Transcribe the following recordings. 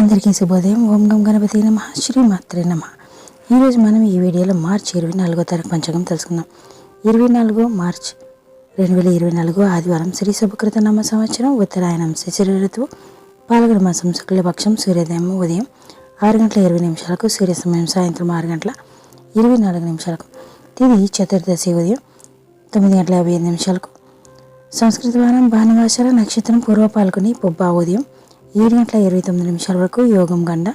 అందరికీ శుభోదయం. ఓం గం గణపతి నమః. శ్రీమాత్రే నమః. ఈరోజు మనం ఈ వీడియోలో మార్చి 24వ తారీఖు పంచాంగం తెలుసుకుందాం. 24 మార్చ్ 2024 ఆదివారం. శ్రీ శుభకృత నామ సంవత్సరం, ఉత్తరాయణం, శిశిర ఋతువు, పాల్గొన మాసం, శుక్లపక్షం. సూర్యోదయం ఉదయం 6:20 సూర్యాస్తమయం సాయంత్రం 6:24 తిథి చతుర్దశి ఉదయం 9:55 సంస్కృత వారం భానువాసర. నక్షత్రం పూర్వ పాల్గొని. పుబ్బ ఉదయం 7:29 వరకు. యోగం గండ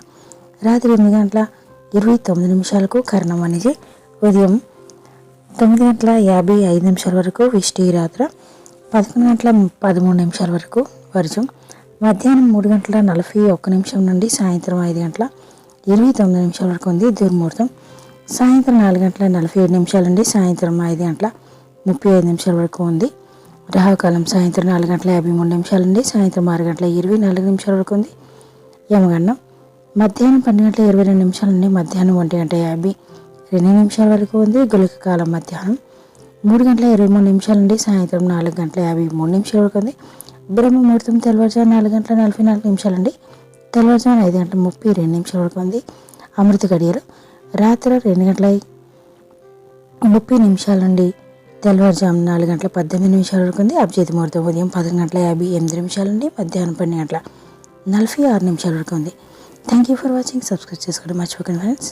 రాత్రి 8:29 కర్ణం అనేది ఉదయం 9:55 వరకు. విష్టి రాత్రి 11:13 వరకు. వర్జం మధ్యాహ్నం 3:41 నుండి సాయంత్రం 5:29 వరకు ఉంది. దుర్ముహూర్తం సాయంత్రం 4:47 నుండి సాయంత్రం 5:35 వరకు ఉంది. రాహుకాలం సాయంత్రం 4:53 నుండి సాయంత్రం 6:24 వరకు ఉంది. యమగండం మధ్యాహ్నం 12:22 నుండి మధ్యాహ్నం 1:52 వరకు ఉంది. గుళిక కాలం మధ్యాహ్నం 3:23 నుండి సాయంత్రం 4:53 వరకు ఉంది. బ్రహ్మముహూర్తం తెల్లవారుజాము 4:44 నుండి తెల్లవారుజాము 5:32 వరకు ఉంది. అమృత గడియలు రాత్రి 2:30 నుండి తెల్లవారుజాము 4:18 వరకు ఉంది. అభిజిత్ ముహూర్తం ఉదయం 10:58 నుండి మధ్యాహ్నం 12:46 వరకు ఉంది. Thank you for watching. Subscribe చేసుకోవడం మర్చిపోకండి ఫ్రెండ్స్.